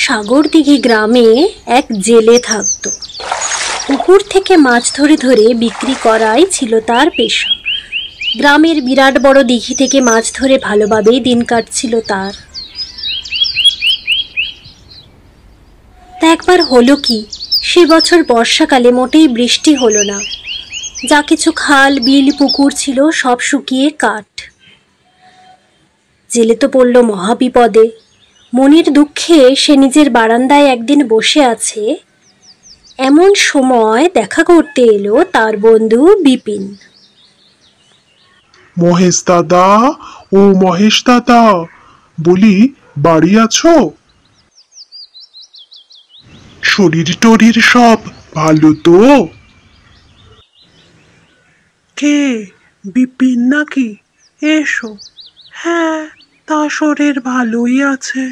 সাগরদিঘি গ্রামে এক জেলে থাকত। পুকুর থেকে মাছ ধরে ধরে বিক্রি করাই ছিল তার পেশা। গ্রামের বিরাট বড় দিঘি থেকে মাছ ধরে ভালোভাবেই দিন কাটছিল তার। তা একবার হলো কি, সে বছর বর্ষাকালে মোটেই বৃষ্টি হলো না। যা কিছু খাল বিল পুকুর ছিল সব শুকিয়ে কাঠ। জেলে তো পড়ল মহাবিপদে। মনের দুঃখে সে নিজের বারান্দায় একদিন বসে আছে। এমন সময় দেখা করতে এলো তার বন্ধু বিপিন। মহেশ দাদা, ও মহেশ দাদা, বলি বাড়ি আছো? শরীর টরীর সব ভালো তো? কে, বিপিন নাকি? এসো। হ্যাঁ, তা শরীর ভালোই আছে।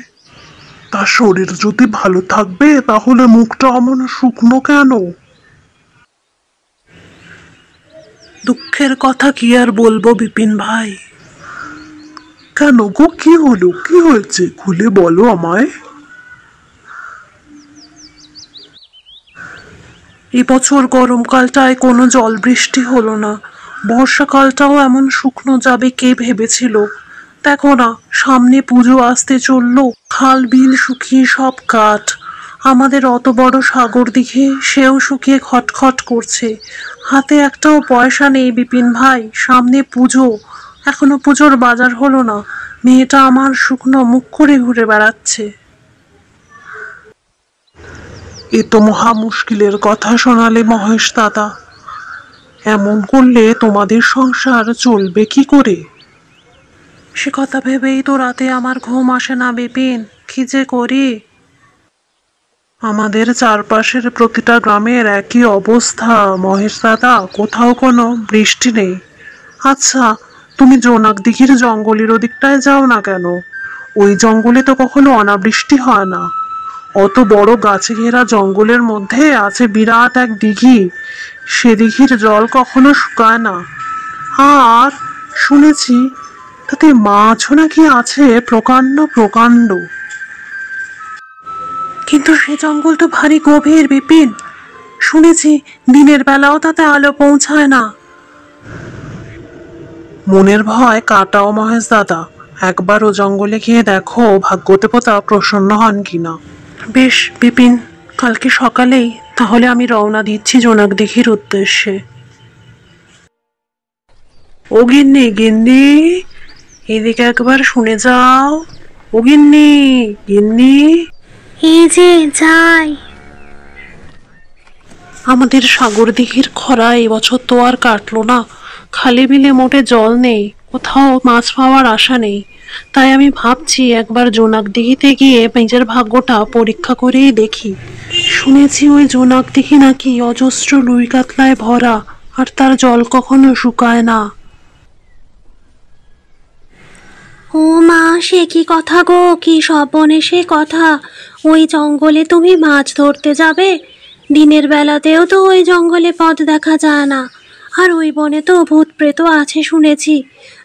তা শরীর যদি ভালো থাকবে তাহলে মুখটা অমন শুকনো কেন? দুঃখের কথা কি আর বলবো বিপিন ভাই। কেন গো, কি হলো, কি হয়েছে, খুলে বলো আমায়। এবছর গরমকালটায় কোনো জল বৃষ্টি হলো না। বর্ষাকালটাও এমন শুকনো যাবে কে ভেবেছিল। দেখো না, সামনে পুজো আসতে চললো, খাল বিল শুকিয়ে সব কাঠ। আমাদের অত বড় সাগর দিঘে সেও শুকিয়ে খটখট করছে। হাতে একটাও পয়সা নেই বিপিন ভাই, সামনে পুজো, এখনো পুজোর বাজার হলো না। মেয়েটা আমার শুকনো মুখ করে ঘুরে বেড়াচ্ছে। এ তো মহা মুশকিলের কথা শোনালে মহেশ দাদা। এমন করলে তোমাদের সংসার চলবে কি করে? সে কথা ভেবেই তো রাতে আমার ঘুম আসে না বিপিন, কি যে করি। আমাদের চারপাশের প্রতিটা গ্রামের একই অবস্থা মহেশ দাদা, কোথাও কোনো বৃষ্টি নেই। আচ্ছা, তুমি জোনাক দিঘির জঙ্গলের ওদিকটায় যাও না কেন? ওই জঙ্গলে তো কখনো অনাবৃষ্টি হয় না। অত বড় গাছে ঘেরা জঙ্গলের মধ্যে আছে বিরাট এক দিঘি। সে দিঘির জল কখনো শুকায় না। আর শুনেছি তাতে মাছও নাকি আছে প্রকাণ্ড প্রকাণ্ড। কিন্তু সে জঙ্গল তো ভারী গভীর বিপিন। শুনেছি দিনের বেলাও তাতে আলো পৌঁছায় না। মনের ভয় কাটাও মহেশ দাদা, একবার ও জঙ্গলে গিয়ে দেখো ভাগ্যদেবতা প্রসন্ন হন কিনা। বেশ বিপিন, কালকে সকালেই তাহলে আমি রওনা দিচ্ছি জোনাক দিঘির উদ্দেশ্যে। ও গিন্নি, গিন্নি, এদিকে একবার শুনে যাও। ও গিন্নি, গিন্নি। এই যে যাই। আমাদের সাগর দিঘির খরা এবছর তো আর কাটলো না। খালে বিলে মোটে জল নেই, কোথাও মাছ পাওয়ার আশা নেই। তাই আমি ভাবছি একবার জোনাক দিঘিতে গিয়ে নিজের ভাগ্যটা পরীক্ষা করেই দেখি। শুনেছি ওই জোনাক দিঘি নাকি অজস্র রুই কাতলায় ভরা, আর তার জল কখনো শুকায় না। ও মা, সে কি কথা গো, কি সর্বনেশে কথা! ওই জঙ্গলে তুমি মাছ ধরতে যাবে? দিনের বেলাতেও তো ওই জঙ্গলে পথ দেখা যায় না। আর ওই বনে তো ভূত প্রেত আছে শুনেছি।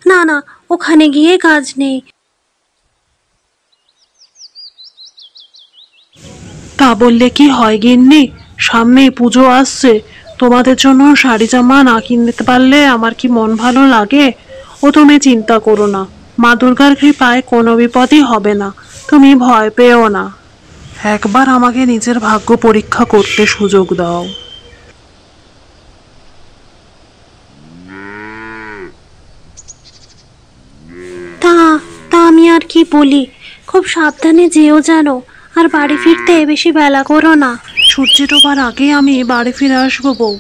না না, ওখানে গিয়ে কাজ নেই। তা বললে কি হয় গিন্নি, সামনেই পুজো আসছে। তোমাদের জন্য শাড়ি জামা না কিনতে পারলে আমার কি মন ভালো লাগে? ও তুমি চিন্তা করো না, মা দুর্গার কৃপায় কোনো বিপদই হবে না। তুমি ভয় পেও না। একবার আমাকে নিজের ভাগ্য পরীক্ষা করতে সুযোগ দাও। তা তা আমি আর কি বলি, খুব সাবধানে যেও জানো। আর বাড়ি ফিরতে বেশি বেলা করো না। সূর্য ডোবার আগে আমি বাড়ি ফিরে আসবো বউ,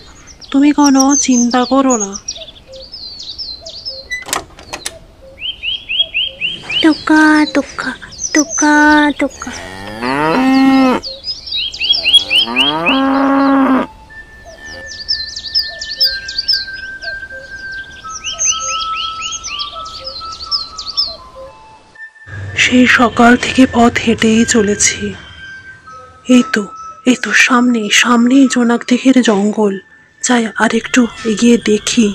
তুমি কোনো চিন্তা করো না। টোকা টোকা, টোকা টোকা। সেই সকাল থেকে পথ হেঁটেই চলেছি। এই তো, এই তো সামনেই সামনেই জোনাক দিঘির জঙ্গল। যাই আর একটু এগিয়ে দেখি।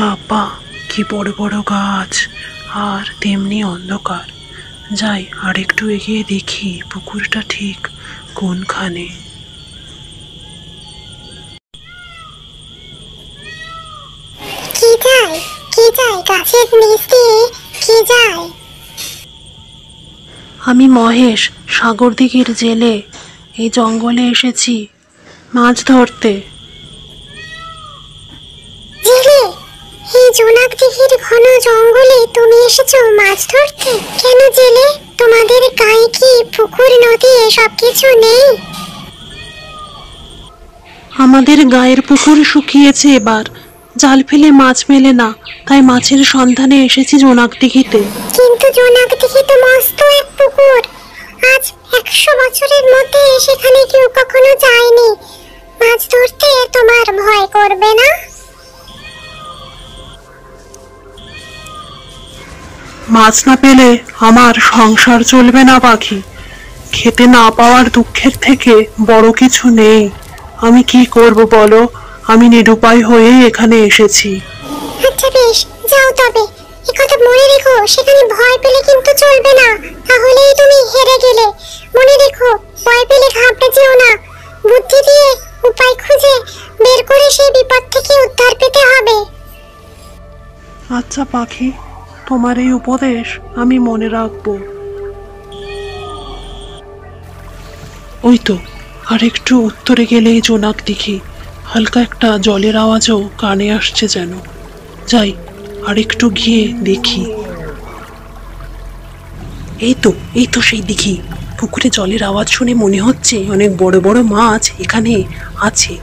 বাবা, কি বড় বড় গাছ, আর তেমনি অন্ধকার। যাই আর একটু এগিয়ে দেখি পুকুরটা ঠিক কোনখানে। কি যায়, কি যায় গাছের নিচ দিয়ে, কি যায়? আমি মহেশ, সাগরদিঘির জেলে। এই জঙ্গলে এসেছি মাছ ধরতে। জেলে? এই জোনাক দিঘির ঘন জঙ্গলে তুমি এসেছো মাছ ধরতে? কেন জেলে, তোমাদের গায়ে কি পুকুর নদী এসব কিছু নেই? আমাদের গায়ের পুকুর শুকিয়েছে এবার, জাল ফেলে মাছ মেলে না, তাই মাছের সন্ধানে এসেছি জোনাক দিঘিতে। কিন্তু জোনাক দিঘি তো মস্ত এক পুকুর, আজ 100 বছরের মধ্যে সেখানে কেউ কখনো যায়নি। মাছ ধরতে তোমার ভয় করবে না? মাছ না পেলে আমার সংসার চলবে না পাখি। খেতে না পাওয়ার দুঃখের থেকে বড় কিছু নেই। আমি কি করব বলো, আমি নিরুপায় হয়ে এখানে এসেছি। আচ্ছা বেশ, যাও তবে। একথা মনে রেখো, সেখানে ভয় পেলে কিন্তু চলবে না, তাহলেই তুমি হেরে গেলে। মনে রেখো, ভয় পেলে ঘাবড়ে যেও না। বুদ্ধি দিয়ে উপায় খুঁজে বের করে সেই বিপদ থেকে উদ্ধার পেতে হবে। আচ্ছা পাখি, তোমার এই উপদেশ আমি মনে রাখবো। ওই তো, আর একটু উত্তরে গেলেই জোনাক দিঘি। হালকা একটা জলের আওয়াজও কানে আসছে যেন। যাই আর একটু গিয়ে দেখি। এই তো সেই দিঘি। পুকুরে জলের আওয়াজ শুনে মনে হচ্ছে অনেক বড় বড় মাছ এখানে আছে।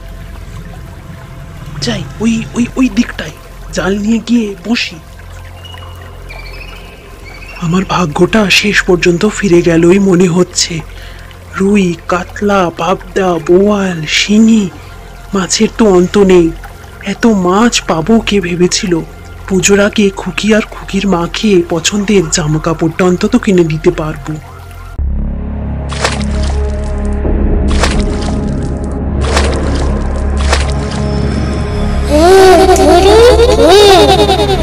যাই ওই ওই ওই দিকটায় জাল নিয়ে গিয়ে বসি। আমার ভাগ্যটা শেষ পর্যন্ত ফিরে গেলই মনে হচ্ছে। রুই, কাতলা, পাবদা, বোয়াল, শিঙি, মাছের তো অন্ত নেই। এত মাছ পাবো কে ভেবেছিল? পুজোর আগে খুকি আর খুকির মাকে পছন্দের জামা কাপড়টা অন্তত কিনে দিতে পারবো।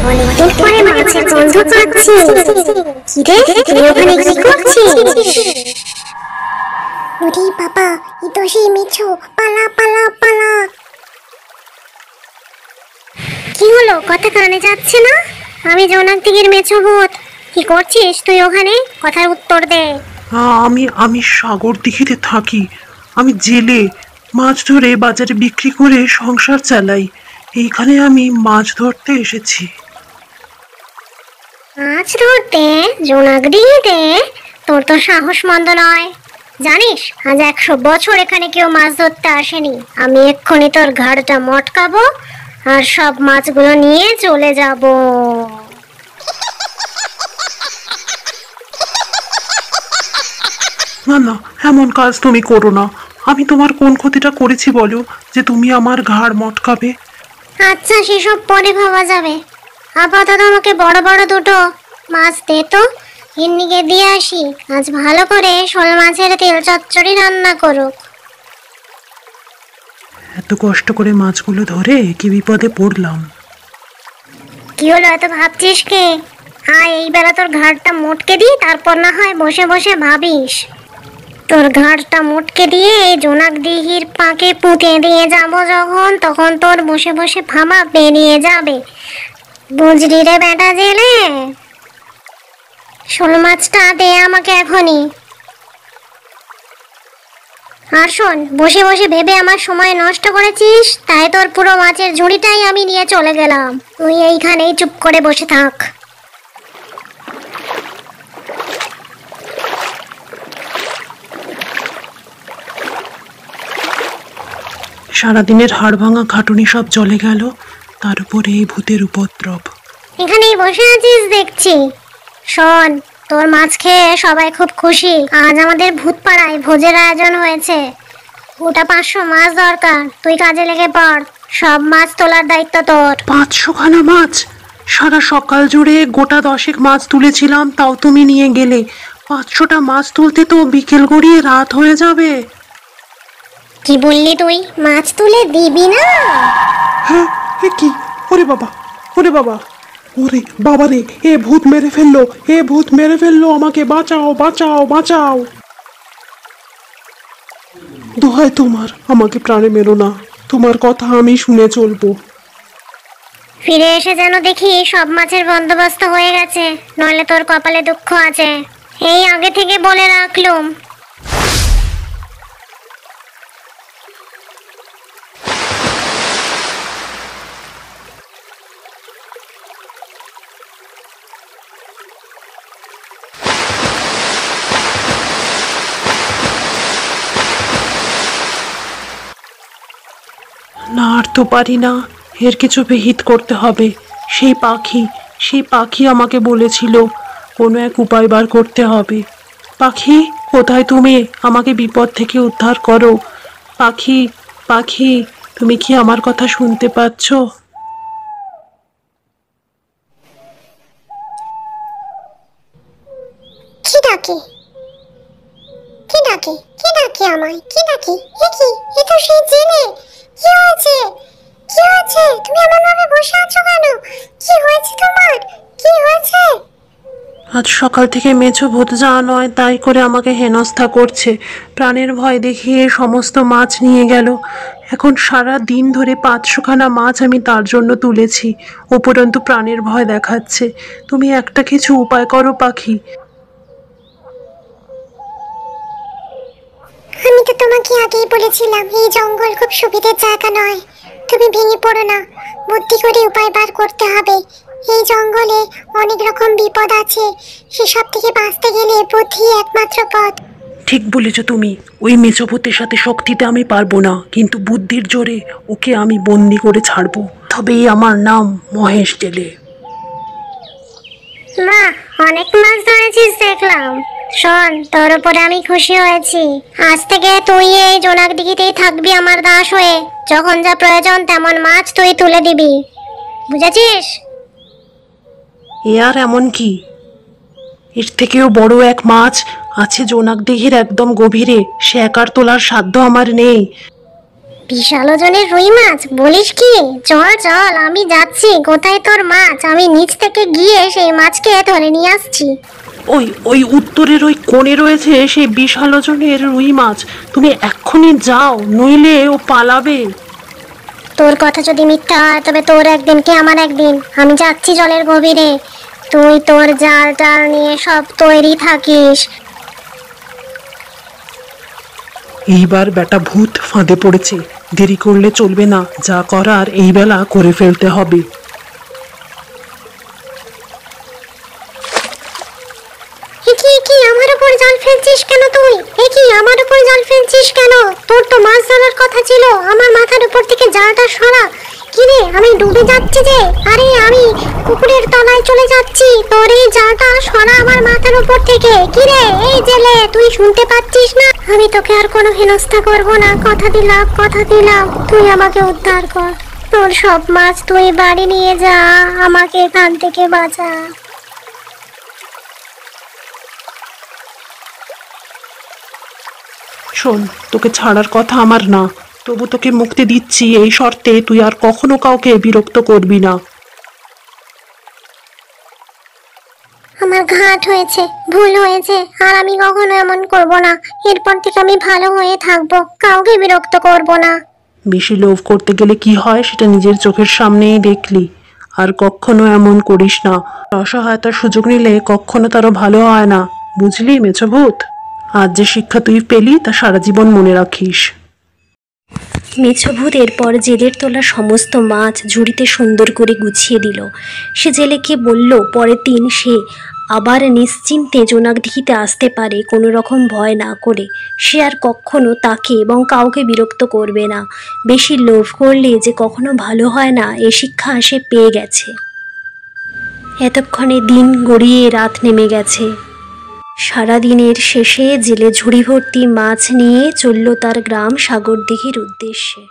অনেকদিন পরে মাছের গন্ধ পাচ্ছি। কিরে, তুই ওখানে কি করছিস? ওরে বাবা, ই তো সেই মিঠু। পালা পালা পালা। কি হলো, কথা কানে যাচ্ছে না? আমি জোনাক দিঘির মেছো ভূত। কি করছিস তুই ওখানে? কথার উত্তর দে। আমি সাগর দিঘিতে থাকি। আমি জেলে, মাছ ধরে বাজারে বিক্রি করে সংসার চালাই। এইখানে আমি মাছ ধরতে এসেছি। মাছ ধরতে জোনাক দিঘিতে? তোর তো সাহস মন্দ নয়। জানিস, আজ 100 বছর এখানে কেউ মাছ ধরতে আসেনি। আমি এক্ষুনি তোর ঘাড়টা মটকাবো আর সব মাছগুলো নিয়ে চলে যাব। না না, এমন কাজ তুমি করো না। আমি তোমার কোন ক্ষতিটা করেছি বলো, যে তুমি আমার ঘাড় মটকাবে? আচ্ছা, সেসব পরে ভাবা যাবে। আপাতত আমাকে বড় বড় দুটো মাছ দে তো, গিন্নিকে দিয়ে আসি। আজ ভালো করে শোল মাছের তেল চচ্চড়ি রান্না করুক। এত কষ্ট করে মাছগুলো ধরে কি বিপদে পড়লাম। কি হলো, এত ভাবছিস কে? আয়, এই বেলা তোর ঘাড়টা মোটকে দিই, তারপর না হয় বসে বসে ভাবিস। তোর ঘাড়টা মোটকে দিয়ে এই জোনাক দিঘির পাকে পুঁতে দিয়ে যাবো যখন, তখন তোর বসে বসে ভাবা বেরিয়ে যাবে। বুঝলি রে বেটা জেলে? শোল মাছটা দে আমাকে এখনই। আর শোন, বসে বসে ভেবে আমার সময় নষ্ট করেছিস, তাই তোর পুরো মাছের ঝুড়িটাই আমি নিয়ে চলে গেলাম। তুই এইখানেই চুপ করে বসে থাক। সারাদিনের হাড় ভাঙা খাটুনি সব চলে গেল, তার উপরে এই ভূতের উপদ্রব। এখানেই বসে আছিস দেখছি। শোন, তোর মাছ খেয়ে সবাই খুব খুশি। আজ আমাদের ভূত পাড়ায় ভোজের আয়োজন হয়েছে। গোটা 500 মাছ দরকার। তুই কাজে লেগে পড়, সব মাছ তোলার দায়িত্ব তোর। 500 খানা মাছ? সারা সকাল জুড়ে গোটা 10 মাছ তুলেছিলাম, তাও তুমি নিয়ে গেলে। 500টা মাছ তুলতে তো বিকেল গড়িয়ে রাত হয়ে যাবে। কি বললি তুই? মাছ তুলে দিবি না? হ্যাঁ, এ কি? ওরে বাবা, ওরে বাবা, ওরে বাবা রে, এ ভূত মেরে ফেললো, এ ভূত মেরে ফেললো, আমাকে বাঁচাও বাঁচাও বাঁচাও। দোহাই তোমার, আমাকে প্রাণে মেরো না, তোমার কথা আমি শুনে চলবো। ফিরে এসে যেন দেখি সব মাছের বন্দোবস্ত হয়ে গেছে, নইলে তোর কপালে দুঃখ আছে, এই আগে থেকে বলে রাখলুম। না আর তো পারি না, এর কিছু বিহিত করতে হবে। সেই পাখি আমাকে বলেছিল কোনো এক উপায় বার করতে হবে। পাখি কোথায় তুমি? আমাকে বিপদ থেকে উদ্ধার করো। পাখি, পাখি, তুমি কি আমার কথা শুনতে পাচ্ছ? কি ডাকে, কি ডাকে, কি ডাকে আমায়, কি ডাকে? এ কি, এ তো সেই জেলে। কি হয়েছে, কি হয়েছে? তুমি এমন ভাবে বসে আছো কেন? কি হয়েছে তোমার, কি হয়েছে? আজ সকাল থেকে মেছো ভূত যা নয় তাই করে আমাকে হেনস্থা করছে। প্রাণের ভয় দেখিয়ে সমস্ত মাছ নিয়ে গেল। এখন সারা দিন ধরে 500খানা মাছ আমি তার জন্য তুলেছি, উপরন্তু প্রাণের ভয় দেখাচ্ছে। তুমি একটা কিছু উপায় করো পাখি। আমি তো তোমাকে আগেই বলেছিলাম এই জঙ্গল খুব সুবিধার জায়গা নয়। তুমি ভেঙে পড়ো না, বুদ্ধি করে উপায় বার করতে হবে। এই জঙ্গলে অনেক রকম বিপদ আছে, সেসব থেকে বাঁচতে গেলে বুদ্ধি একমাত্র পথ। ঠিক বলেছ তুমি। ওই মেছো ভূতের সাথে শক্তিতে আমি পারবো না, কিন্তু বুদ্ধির জোরে ওকে আমি বন্দি করে ছাড়বো। তবেই আমার নাম মহেশ জেলে। মা, অনেক মাছ ধরেছিস দেখলাম। শোন, তোর উপরে আমি খুশি হয়েছি। আজ থেকে তুই এই জোনাক দিঘিতেই থাকবি আমার দাস হয়ে। যখন যা প্রয়োজন তেমন মাছ তুই তুলে দিবি, বুঝেছিস? এ আর এমন কি? এর থেকেও বড় এক মাছ আছে জোনাক দিঘির একদম গভীরে, সে একার তোলার সাধ্য আমার নেই। বিশাল ওজনের রুই মাছ বলিস কি? চল চল, আমি যাচ্ছি। কোথায় তোর মাছ? আমি নিচ থেকে গিয়ে সেই মাছকে ধরে নিয়ে আসছি। ওই ওই উত্তরের ওই কোণে রয়েছে সেই বিশাল ওজনের রুই মাছ। তুমি এক্ষুনি যাও, নইলে ও পালাবে। তোর কথা যদি মিথ্যা হয় তবে তোর একদিন কি আমার একদিন। আমি যাচ্ছি জলের গভীরে, তুই তোর জাল টাল নিয়ে সব তৈরি থাকিস। এইবার বেটা ভূত ফাঁদে পড়েছে, দেরি করলে চলবে না, যা করার এই বেলা করে ফেলতে হবে। কি আমার উপর জাল ফেলছিস কেন তুই? কি আমার উপর জাল ফেলছিস কেন? তোর তো মাছ ধরার কথা ছিল। আমার মাথার উপর থেকে জালটা সরা। কি রে, আমি ডুবে যাচ্ছি যে। আরে আমি পুকুরের তলায় চলে যাচ্ছি, তোর এই জালটা সরা আমার মাথার উপর থেকে। কি রে এই জেলে, তুই শুনতে পাচ্ছিস না? আমি তোকে আর কোনো হেনস্থা করব না, কথা দিলাম, কথা দিলাম। তুই আমাকে উদ্ধার কর, তোর সব মাছ তুই বাড়ি নিয়ে যা, আমাকে এখান থেকে বাঁচা। শোন, তোকে ছাড়ার কথা আমার না, তবু তোকে মুক্তি দিচ্ছি এই শর্তে তুই আর কখনো কাউকে বিরক্ত করবি না। আমার ঘাট হয়েছে, ভুল হয়েছে, আর আমি কখনো এমন করব না। এরপর থেকে আমি ভালো হয়ে থাকবো, কাউকে বিরক্ত করব না। বেশি লোভ করতে গেলে কি হয় সেটা নিজের চোখের সামনেই দেখলি। আর কখনো এমন করিস না। অসহায়তার সুযোগ নিলে কখনো তারও ভালো হয় না, বুঝলি মেছো ভূত? আজ যে শিক্ষা তুই পেলি তা সারা জীবন মনে রাখিস। মেছো ভূত এরপর জেলের তোলা সমস্ত মাছ ঝুড়িতে সুন্দর করে গুছিয়ে দিল। সে জেলেকে বলল পরের দিন সে আবার নিশ্চিন্তে জোনাক দিঘিতে আসতে পারে, কোনো রকম ভয় না করে। সে আর কখনো তাকে এবং কাউকে বিরক্ত করবে না। বেশি লোভ করলে যে কখনো ভালো হয় না, এ শিক্ষা সে পেয়ে গেছে। এতক্ষণে দিন গড়িয়ে রাত নেমে গেছে। সারাদিনের শেষে জেলে ঝুড়ি ভর্তি মাছ নিয়ে চলল তার গ্রাম সাগরদিঘির উদ্দেশ্যে।